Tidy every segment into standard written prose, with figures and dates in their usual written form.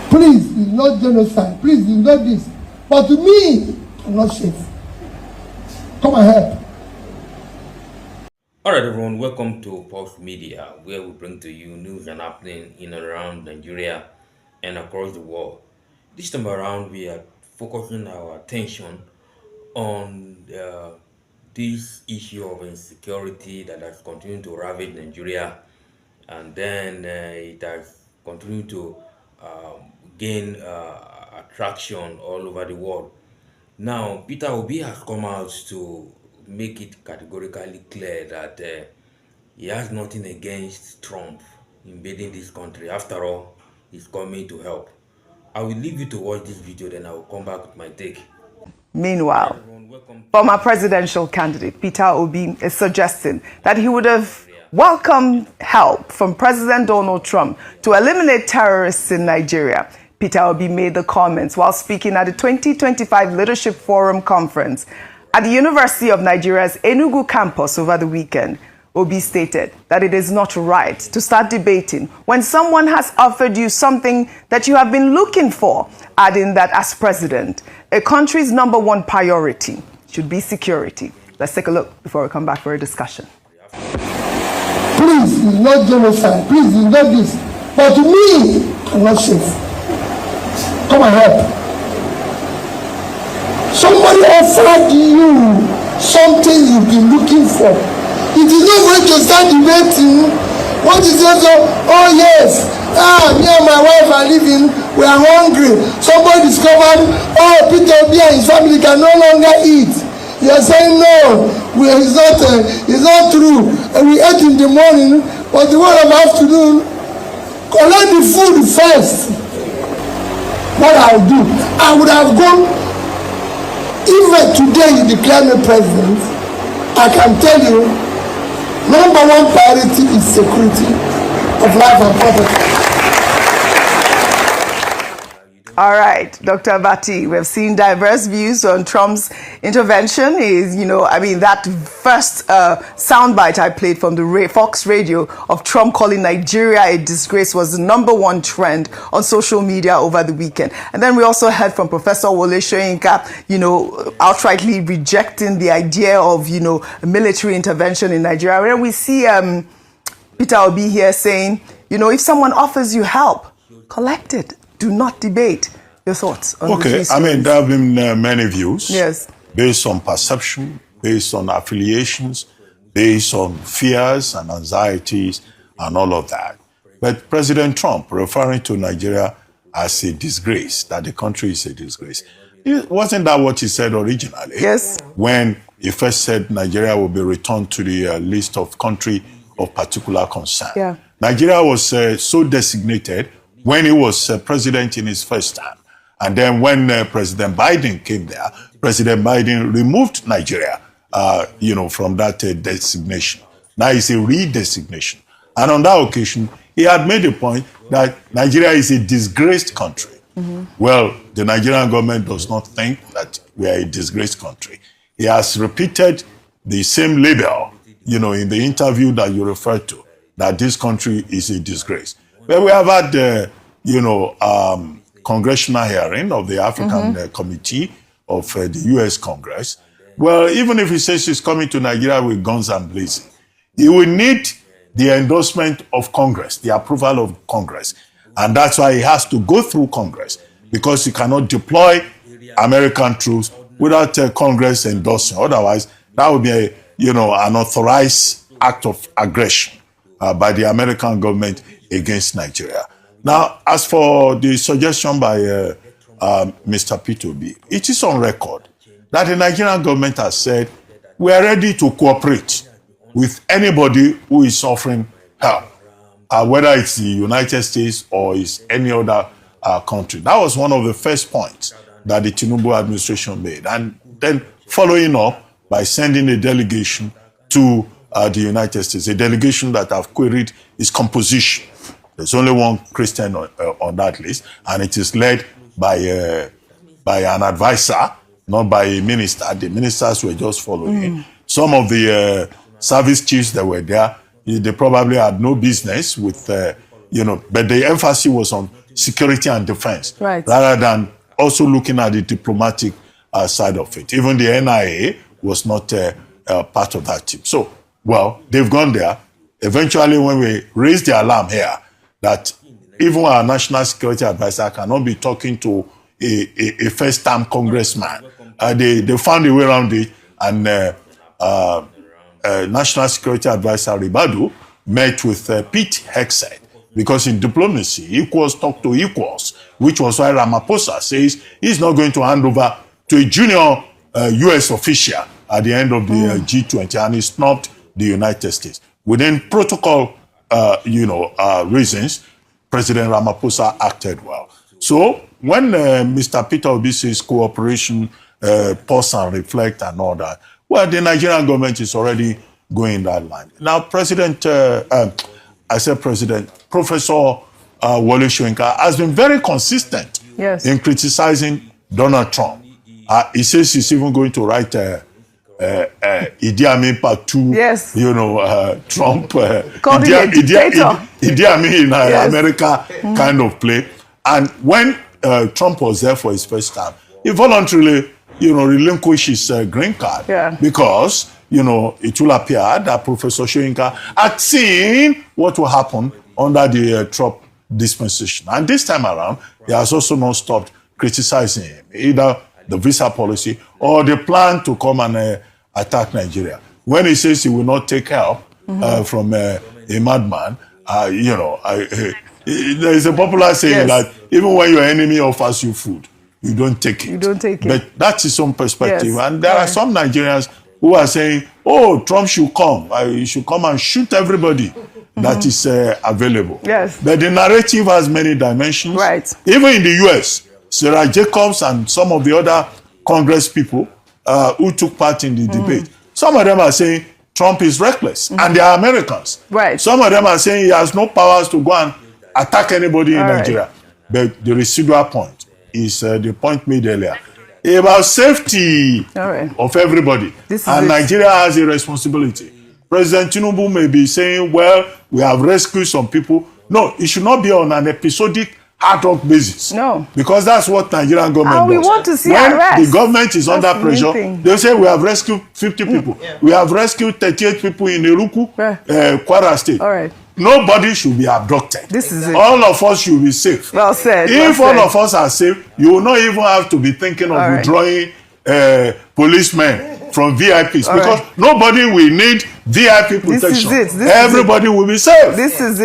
Please, it's not genocide. Please, it's not this. But to me, I'm not safe. Come and help. All right, everyone, welcome to Pulse Media, where we bring to you news and happening in and around Nigeria and across the world. This time around, we are focusing our attention on this issue of insecurity that has continued to ravage Nigeria, and then it has continued to gain attraction all over the world. Now, Peter Obi has come out to make it categorically clear that he has nothing against Trump invading this country. After all, he's coming to help. I will leave you to watch this video, then I will come back with my take. Meanwhile, former presidential candidate Peter Obi is suggesting that he would have welcomed help from President Donald Trump to eliminate terrorists in Nigeria. Peter Obi made the comments while speaking at the 2025 Leadership Forum Conference at the University of Nigeria's Enugu campus over the weekend. Obi stated that it is not right to start debating when someone has offered you something that you have been looking for, adding that as president, a country's #1 priority should be security. Let's take a look before we come back for a discussion. Please, it's not genocide. Please, it's not this. But to me, I'm not safe. Come and help. Somebody offered you something you've been looking for. It is not going to start debating. What is it? Oh yes, me and my wife are living. We are hungry. Somebody discovered, oh, Peter Obi and his family can no longer eat. You are saying no, it's not true. And we ate in the morning, but the one of afternoon, collect the food first. What I'll do, I would have gone. Even today you declare me president, I can tell you, #1 priority is security of life and property. All right, Dr. Vati, we've seen diverse views on Trump's intervention. That first soundbite I played from the Fox Radio of Trump calling Nigeria a disgrace was the #1 trend on social media over the weekend. And then we also heard from Professor Wole Soyinka, outrightly rejecting the idea of, military intervention in Nigeria. And we see Peter Obi here saying, if someone offers you help, collect it. Do not debate. Your thoughts on this? Okay, there have been many views. Yes. Based on perception, based on affiliations, based on fears and anxieties and all of that. But President Trump, referring to Nigeria as a disgrace, that the country is a disgrace. Wasn't that what he said originally? Yes. When he first said Nigeria will be returned to the list of country of particular concern. Yeah. Nigeria was so designated when he was president in his first term. And then when President Biden came there, President Biden removed Nigeria, from that designation. Now it's a redesignation. And on that occasion, he had made a point that Nigeria is a disgraced country. Mm-hmm. Well, the Nigerian government does not think that we are a disgraced country. He has repeated the same label, in the interview that you referred to, that this country is a disgrace. But we have had, congressional hearing of the African Committee of the U.S. Congress. Well, even if he says he's coming to Nigeria with guns and blazing, he will need the endorsement of Congress, the approval of Congress. And that's why he has to go through Congress, because he cannot deploy American troops without Congress endorsing. Otherwise, that would be an authorized act of aggression by the American government against Nigeria. Now, as for the suggestion by Mr. Peter Obi, it is on record that the Nigerian government has said we are ready to cooperate with anybody who is offering help, whether it's the United States or it's any other country. That was one of the first points that the Tinubu administration made. And then following up by sending a delegation to the United States, a delegation that have queried its composition. There's only one Christian on that list, and it is led by an advisor, not by a minister. The ministers were just following. Some of the service chiefs that were there, they probably had no business with, but the emphasis was on security and defense, right, rather than also looking at the diplomatic side of it. Even the NIA was not part of that team. So, well, they've gone there. Eventually, when we raised the alarm here that even our national security advisor cannot be talking to a first-time congressman, they found a way around it, and national security advisor Ribadu met with Pete Hegseth, because in diplomacy, equals talk to equals, which was why Ramaphosa says he's not going to hand over to a junior U.S. official at the end of the G20, and he snubbed the United States. Within protocol, reasons, President Ramaphosa acted well. So when Mr. Peter Obi says cooperation, pause and reflect and all that, well, the Nigerian government is already going that line. Now, Professor Wole Soyinka has been very consistent in criticizing Donald Trump. He says he's even going to write Idi Amin Part 2, Trump, Idi Amin in America kind of play. And when Trump was there for his first time, he voluntarily, relinquished his green card because, it will appear that Professor Soyinka had seen what will happen under the Trump dispensation. And this time around, he has also not stopped criticizing him, either the visa policy or the plan to come and attack Nigeria. When he says he will not take help from a madman, there is a popular saying that even when your enemy offers you food, you don't take it. You don't take it. But that's his own perspective. Yes. And there are some Nigerians who are saying, oh, Trump should come. He should come and shoot everybody that is available. Yes. But the narrative has many dimensions. Right. Even in the U.S., Sarah Jacobs and some of the other Congress people who took part in the debate, some of them are saying Trump is reckless, and they are Americans. Right. Some of them are saying he has no powers to go and attack anybody in Nigeria. But the residual point is the point made earlier about safety of everybody. And Nigeria has a responsibility. President Tinubu may be saying, well, we have rescued some people. No, it should not be on an episodic ad hoc basis. No. Because that's what Nigerian government does. We want to see when arrest. The government is under pressure, they say we have rescued 50 people. We have rescued 38 people in Eruku, Kwara State. All right. Nobody should be abducted. This is it. All of us should be safe. Well said. If all of us are safe, you will not even have to be thinking of withdrawing policemen from VIPs, because nobody will need VIP protection. Everybody will be safe. This is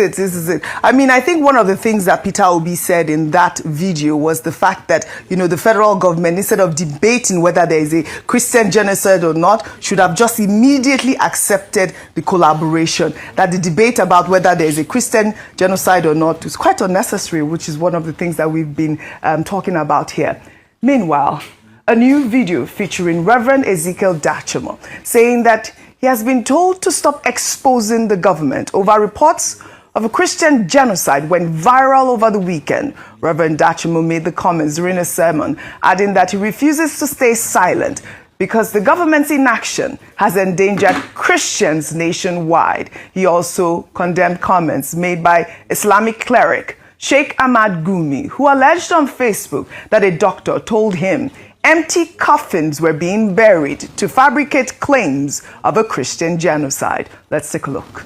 it. I mean, I think one of the things that Peter Obi said in that video was the fact that, the federal government, instead of debating whether there is a Christian genocide or not, should have just immediately accepted the collaboration. That the debate about whether there is a Christian genocide or not is quite unnecessary, which is one of the things that we've been talking about here. Meanwhile, a new video featuring Reverend Ezekiel Dachimo saying that he has been told to stop exposing the government over reports of a Christian genocide went viral over the weekend. Reverend Dachimo made the comments during a sermon, adding that he refuses to stay silent because the government's inaction has endangered Christians nationwide. He also condemned comments made by Islamic cleric Sheikh Ahmad Gumi, who alleged on Facebook that a doctor told him empty coffins were being buried to fabricate claims of a Christian genocide. Let's take a look.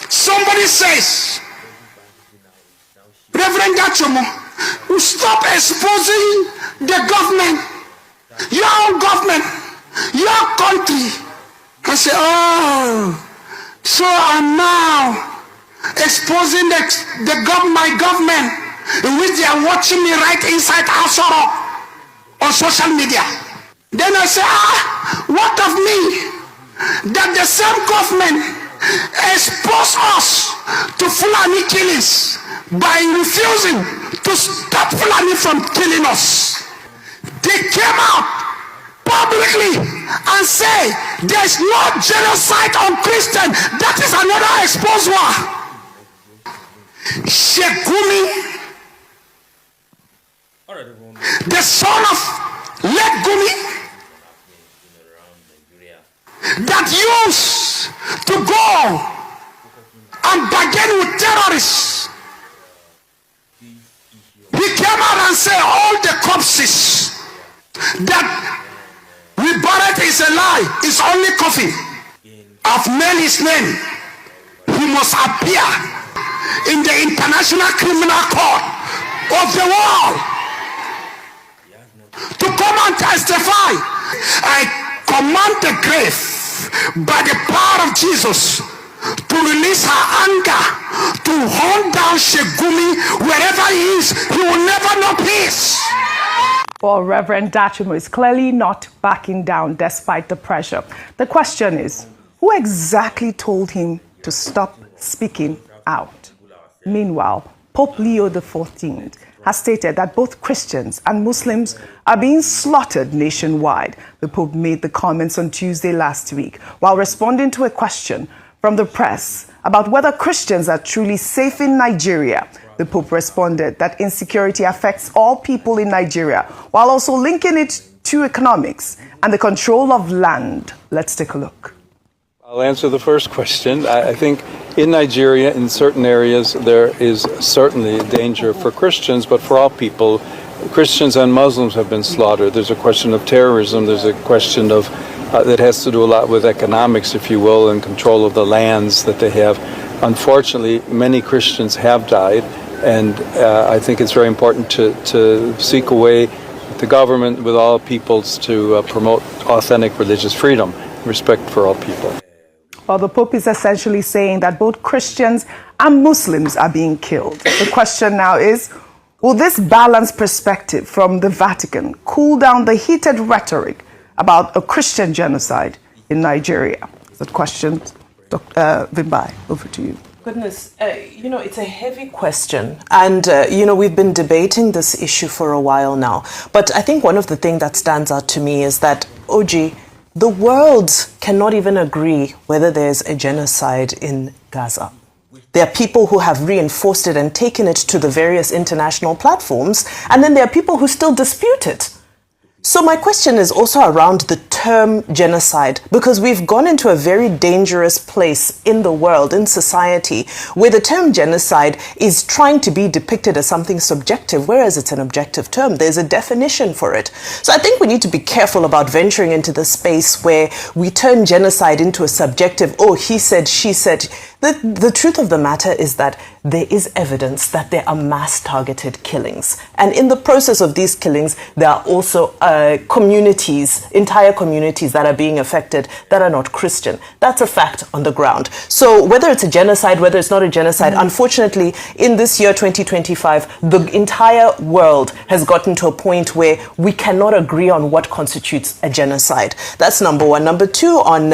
Somebody says, Reverend Dachimo, you stop exposing the government, your own government, your country. I say, oh, so I'm now exposing my government, in which they are watching me right inside Asoro on social media. Then I say, what of me? That the same government expose us to Fulani killings by refusing to stop Fulani from killing us. They came out publicly and say there's no genocide on Christian. That is another exposed one. Sheikh Gumi, the son of late Gumi, that used to go and bargain with terrorists He came out and said all the corpses that we buried is a lie. It's only coffin. I've named his name. He must appear in the International Criminal Court of the world to come and testify. I command the grave by the power of Jesus to release her anger, to hunt down Shegumi wherever he is. He will never know peace. Well, Reverend Dachumo is clearly not backing down despite the pressure. The question is, who exactly told him to stop speaking out? Meanwhile, Pope Leo XIV has stated that both Christians and Muslims are being slaughtered nationwide. The Pope made the comments on Tuesday last week while responding to a question from the press about whether Christians are truly safe in Nigeria. The Pope responded that insecurity affects all people in Nigeria, while also linking it to economics and the control of land. Let's take a look. I'll answer the first question. I think in Nigeria, in certain areas, there is certainly danger for Christians, but for all people, Christians and Muslims have been slaughtered. There's a question of terrorism. There's a question of that has to do a lot with economics, if you will, and control of the lands that they have. Unfortunately, many Christians have died, and I think it's very important to seek a way with the government, with all peoples, to promote authentic religious freedom, respect for all people. Well, the Pope is essentially saying that both Christians and Muslims are being killed. The question now is, will this balanced perspective from the Vatican cool down the heated rhetoric about a Christian genocide in Nigeria? That question, Dr. Vimbai, over to you. Goodness, it's a heavy question. And, we've been debating this issue for a while now. But I think one of the things that stands out to me is that, OG, the world cannot even agree whether there's a genocide in Gaza. There are people who have reinforced it and taken it to the various international platforms, and then there are people who still dispute it. So my question is also around the term genocide, because we've gone into a very dangerous place in the world, in society, where the term genocide is trying to be depicted as something subjective, whereas it's an objective term. There's a definition for it. So I think we need to be careful about venturing into the space where we turn genocide into a subjective, oh, he said, she said. The truth of the matter is that there is evidence that there are mass targeted killings. And in the process of these killings, there are also communities, entire communities that are being affected that are not Christian. That's a fact on the ground. So whether it's a genocide, whether it's not a genocide, unfortunately, in this year 2025, the entire world has gotten to a point where we cannot agree on what constitutes a genocide. That's number one. Number two, on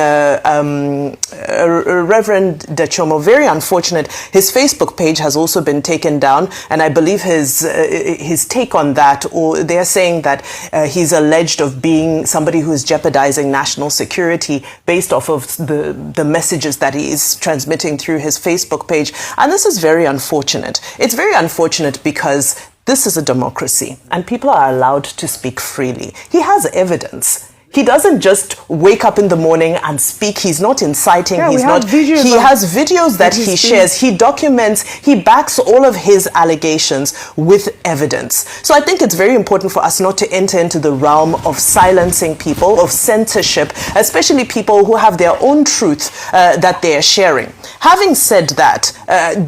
Reverend Dachumo, very unfortunate, his Facebook page has also been taken down, and I believe his take on that, or they're saying that he's alleged of being somebody who is jeopardizing national security based off of the messages that he is transmitting through his Facebook page. And this is very unfortunate. It's very unfortunate because this is a democracy and people are allowed to speak freely. He has evidence. He doesn't just wake up in the morning and speak. He's not inciting. Yeah, he has videos that he shares. He documents. He backs all of his allegations with evidence. So I think it's very important for us not to enter into the realm of silencing people, of censorship, especially people who have their own truth that they are sharing. Having said that,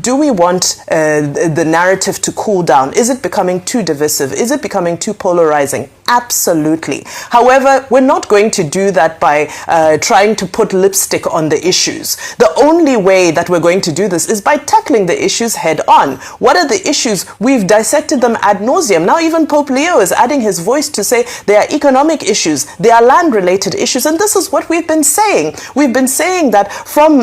do we want the narrative to cool down? Is it becoming too divisive? Is it becoming too polarizing? Absolutely. However, we're not going to do that by trying to put lipstick on the issues. The only way that we're going to do this is by tackling the issues head on. What are the issues? We've dissected them ad nauseum. Now even Pope Leo is adding his voice to say there are economic issues, there are land-related issues, and this is what we've been saying. We've been saying that from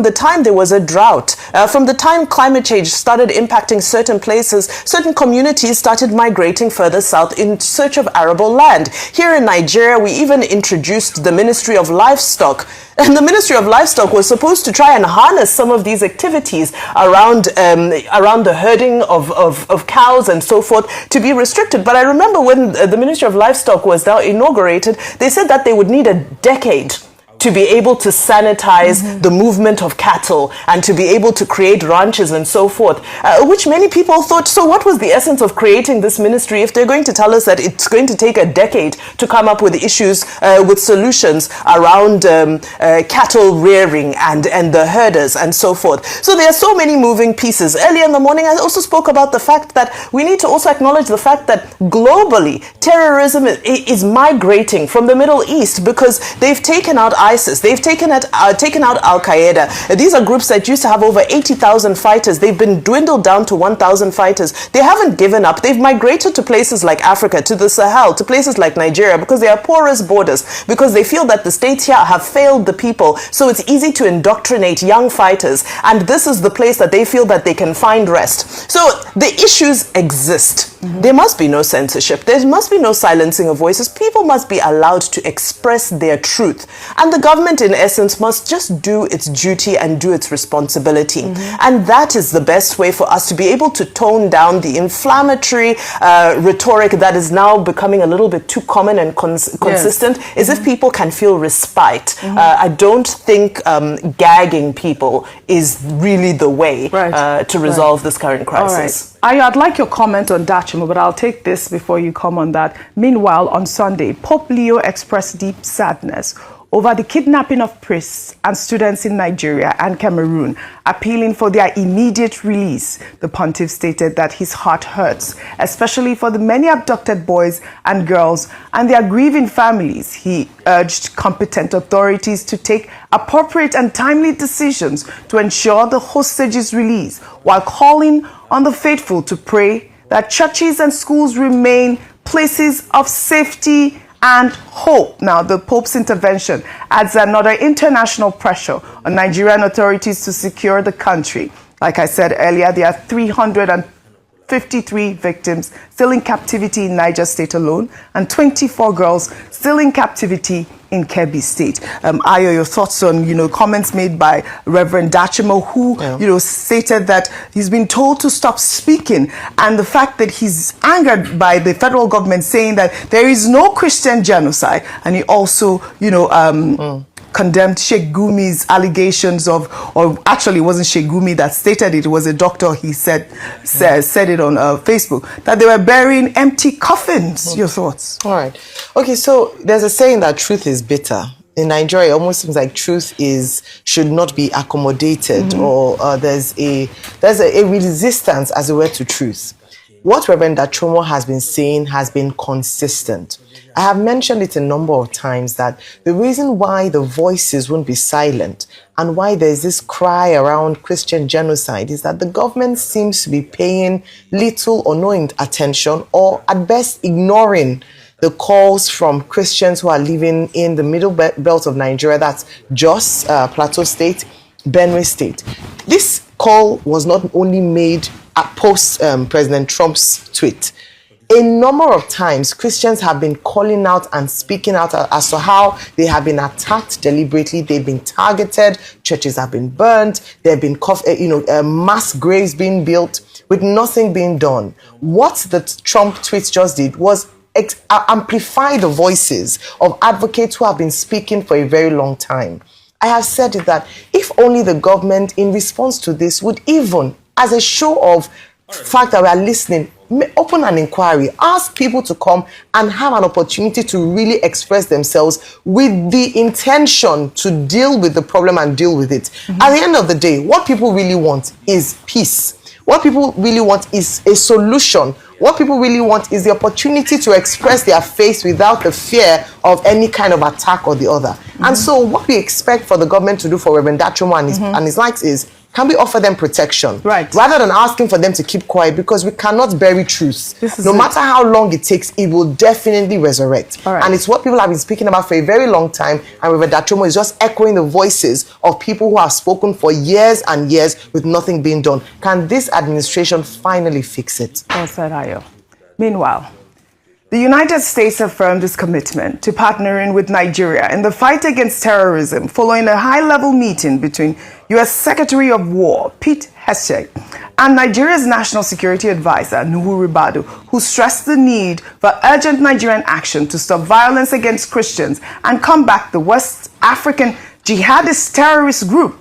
the time there was a drought, from the time climate change started impacting certain places, certain communities started migrating further south in search of arable land. Here in Nigeria, we even introduced the Ministry of Livestock. And the Ministry of Livestock was supposed to try and harness some of these activities around the herding of cows and so forth to be restricted. But I remember when the Ministry of Livestock was now inaugurated, they said that they would need a decade to be able to sanitize the movement of cattle and to be able to create ranches and so forth, which many people thought, so what was the essence of creating this ministry if they're going to tell us that it's going to take a decade to come up with issues, with solutions around cattle rearing and the herders and so forth. So there are so many moving pieces. Earlier in the morning, I also spoke about the fact that we need to also acknowledge the fact that globally, terrorism is migrating from the Middle East because they've taken out ISIS, they've taken out Al-Qaeda. These are groups that used to have over 80,000 fighters. They've been dwindled down to 1,000 fighters. They haven't given up. They've migrated to places like Africa, to the Sahel, to places like Nigeria, because they are porous borders, because they feel that the states here have failed the people. So it's easy to indoctrinate young fighters, and this is the place that they feel that they can find rest. So the issues exist. There must be no censorship. There must be no silencing of voices. People must be allowed to express their truth. And the government, in essence, must just do its duty and do its responsibility. And that is the best way for us to be able to tone down the inflammatory rhetoric that is now becoming a little bit too common and consistent, is if people can feel respite. I don't think gagging people is really the way to resolve this current crisis. I'd like your comment on Dachimo, but I'll take this before you come on that. Meanwhile, on Sunday, Pope Leo expressed deep sadness over the kidnapping of priests and students in Nigeria and Cameroon, appealing for their immediate release. The pontiff stated that his heart hurts, especially for the many abducted boys and girls and their grieving families. He urged competent authorities to take appropriate and timely decisions to ensure the hostages' release, while calling on the faithful to pray that churches and schools remain places of safety and hope. Now, the Pope's intervention adds another international pressure on Nigerian authorities to secure the country. Like I said earlier, there are 353 victims still in captivity in Niger State alone, and 24 girls still in captivity in Kebbi State. Ayo, your thoughts on, comments made by Reverend Dachimo, who, stated that he's been told to stop speaking, and the fact that he's angered by the federal government saying that there is no Christian genocide, and he also, condemned Sheikh Gumi's allegations or actually it wasn't Sheikh Gumi that stated it, it was a doctor, he said it on Facebook, that they were burying empty coffins. Your thoughts? All right. Okay, so there's a saying that truth is bitter. In Nigeria, it almost seems like truth should not be accommodated, or there's a resistance, as it were, to truth. What Reverend Dachimo has been saying has been consistent. I have mentioned it a number of times that the reason why the voices won't be silent and why there's this cry around Christian genocide is that the government seems to be paying little or no attention, or at best ignoring the calls from Christians who are living in the middle belt of Nigeria, that's Jos, Plateau State, Benue State. This call was not only made post President Trump's tweet. A number of times, Christians have been calling out and speaking out as to how they have been attacked deliberately. They've been targeted. Churches have been burned. There have been, mass graves being built with nothing being done. What the Trump tweet just did was amplify the voices of advocates who have been speaking for a very long time. I have said it that if only the government, in response to this, would even, as a show of fact that we are listening, open an inquiry, ask people to come and have an opportunity to really express themselves with the intention to deal with the problem and deal with it. At the end of the day, what people really want is peace. What people really want is a solution. What people really want is the opportunity to express their faith without the fear of any kind of attack or the other. And so what we expect for the government to do for Reverend Dachimo and his likes is, can we offer them protection? Right. Rather than asking for them to keep quiet, because we cannot bury truth. No matter how long it takes, it will definitely resurrect. Right. And it's what people have been speaking about for a very long time. And Reverend Dachimo is just echoing the voices of people who have spoken for years and years with nothing being done. Can this administration finally fix it? Well said, Ayo. Meanwhile, the United States affirmed its commitment to partnering with Nigeria in the fight against terrorism following a high-level meeting between U.S. Secretary of War Pete Hegseth and Nigeria's National Security Advisor Nuhu Ribadu, who stressed the need for urgent Nigerian action to stop violence against Christians and combat the West African jihadist terrorist group.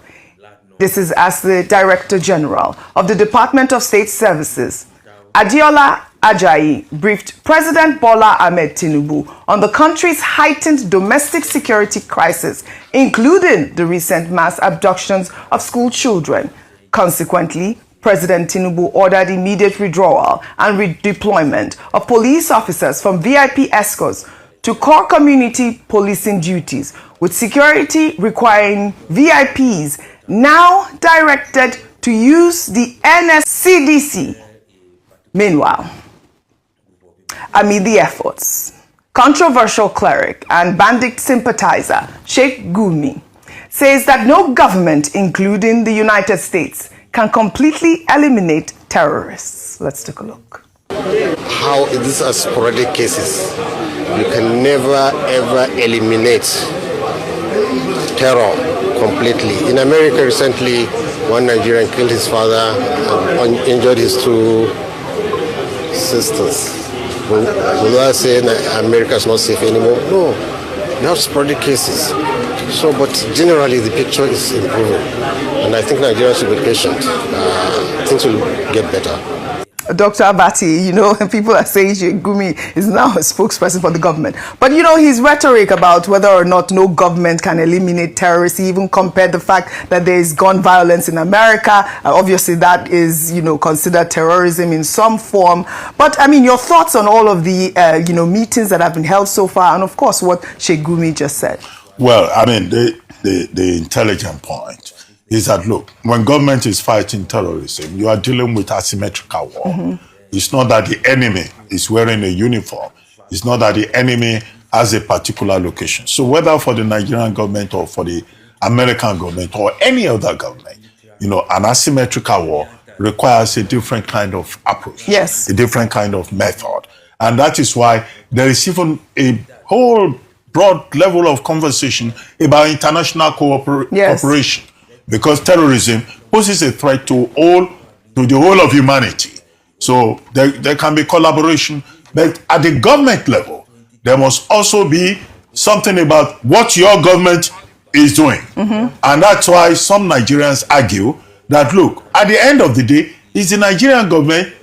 This is as the Director General of the Department of State Services, Adiola Ajayi, briefed President Bola Ahmed Tinubu on the country's heightened domestic security crisis, including the recent mass abductions of school children. Consequently, President Tinubu ordered immediate withdrawal and redeployment of police officers from VIP escorts to core community policing duties, with security requiring VIPs now directed to use the NSCDC. Meanwhile, amid the efforts, controversial cleric and bandit sympathizer Sheikh Gumi says that no government, including the United States, can completely eliminate terrorists. Let's take a look. How these are sporadic cases. You can never ever eliminate terror completely. In America recently, one Nigerian killed his father and injured his two sisters. Will I say America is not safe anymore? No. You have sporadic cases. So, but generally the picture is improving. And I think Nigerians should be patient. Things will get better. Dr. Abati, you know, people are saying Sheikh Gumi is now a spokesperson for the government. But, you know, his rhetoric about whether or not no government can eliminate terrorists, he even compared the fact that there is gun violence in America. Obviously, that is, you know, considered terrorism in some form. But, I mean, your thoughts on all of the, you know, meetings that have been held so far, and, of course, what Sheikh Gumi just said. Well, I mean, the intelligent point is that, look, when government is fighting terrorism, you are dealing with asymmetrical war. Mm-hmm. It's not that the enemy is wearing a uniform. It's not that the enemy has a particular location. So whether for the Nigerian government or for the American government or any other government, you know, an asymmetrical war requires a different kind of approach. Yes. A different kind of method. And that is why there is even a whole broad level of conversation about international cooperation. Because terrorism poses a threat to the whole of humanity. So there can be collaboration, but at the government level, there must also be something about what your government is doing. Mm-hmm. And that's why some Nigerians argue that, look, at the end of the day, it's the Nigerian government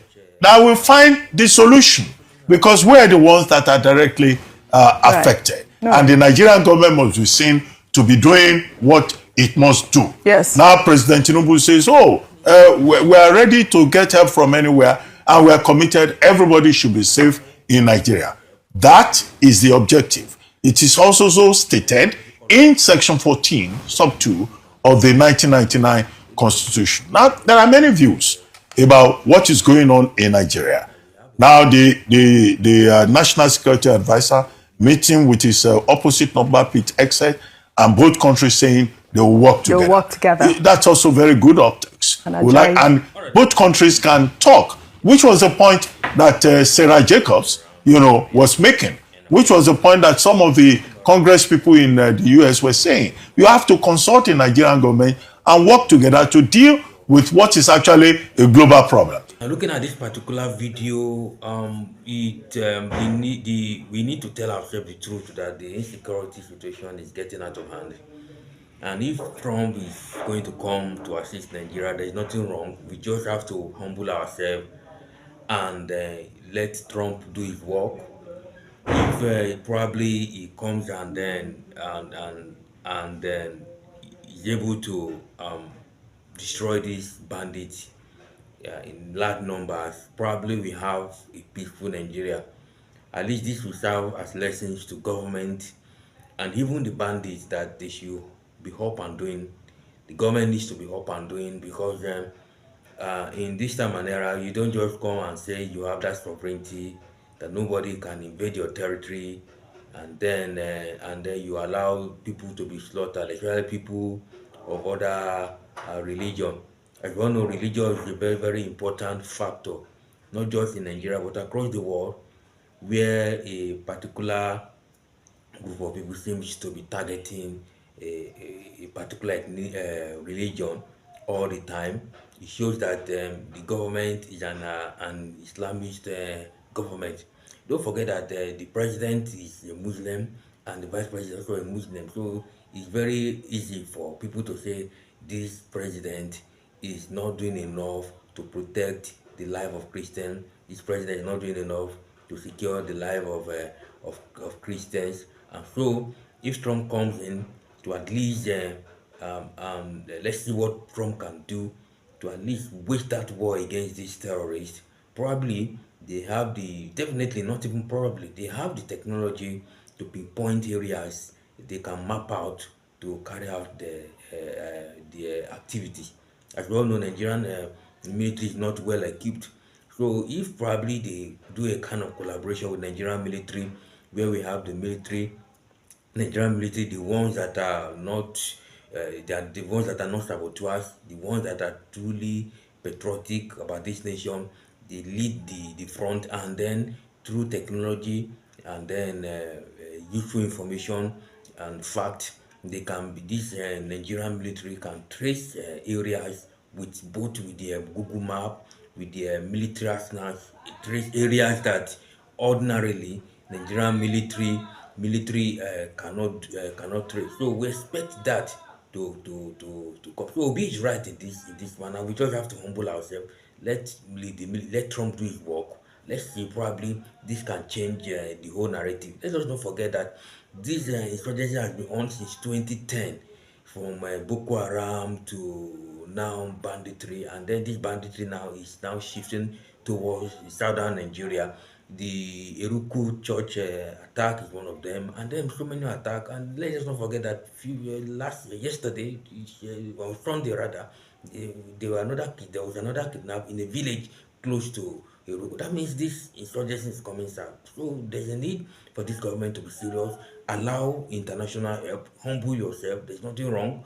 that will find the solution, because we're the ones that are directly affected. Right. No. And the Nigerian government must be seen to be doing what it must do. Yes. Now President Tinubu says, we are ready to get help from anywhere, and we are committed. Everybody should be safe in Nigeria. That is the objective. It is also so stated in Section 14, Sub 2 of the 1999 Constitution. Now, there are many views about what is going on in Nigeria. Now, the National Security Advisor meeting with his opposite number, Pete Exet, and both countries saying they will work together. They'll work together. That's also very good optics. And both countries can talk, which was a point that Sarah Jacobs, you know, was making, which was a point that some of the Congress people in the US were saying. You have to consult the Nigerian government and work together to deal with what is actually a global problem. Looking at this particular video, we need to tell ourselves the truth that the insecurity situation is getting out of hand. And if Trump is going to come to assist Nigeria, there is nothing wrong. We just have to humble ourselves and let Trump do his work. If probably he comes and then is able to destroy these bandits in large numbers, probably we have a peaceful Nigeria. At least this will serve as lessons to government and even the bandits that they should be up and doing. The government needs to be up and doing, because in this time and era, you don't just come and say you have that sovereignty that nobody can invade your territory, and then you allow people to be slaughtered, especially people of other religion. As we know, religion is a very, very important factor, not just in Nigeria but across the world, where a particular group of people seems to be targeting a particular religion all the time. It shows that the government is an Islamist government. Don't forget that the president is a Muslim and the vice president is also a Muslim. So it's very easy for people to say this president is not doing enough to protect the life of Christians. This president is not doing enough to secure the life of Christians. And so, if Trump comes in to at least let's see what Trump can do to at least wage that war against these terrorists. Probably they have the, definitely not even probably, they have the technology to pinpoint areas they can map out to carry out the activity. As we all know, Nigerian military is not well equipped. So if probably they do a kind of collaboration with Nigerian military, where we have the military, Nigerian military, the ones that are not, they are the ones that are not saboteurs, the ones that are truly patriotic about this nation, they lead the front, and then through technology and then useful information and fact, they can be, this Nigerian military can trace areas with both with the Google map, with the military arsenals, trace areas that ordinarily Nigerian military cannot trace. So we expect that to come. So Obi is right in this manner. We just have to humble ourselves. Let Trump do his work. Let's see. Probably this can change the whole narrative. Let us not forget that this insurgency has been on since 2010, from Boko Haram to now banditry, and then this banditry now is now shifting towards southern Nigeria. The Eruku church attack is one of them, and then so many attacks. And let us not forget that yesterday, on Sunday rather, there was another kidnap in a village close to Eruku. That means this insurgency is coming south. So there's a need for this government to be serious. Allow international help. Humble yourself. There's nothing wrong.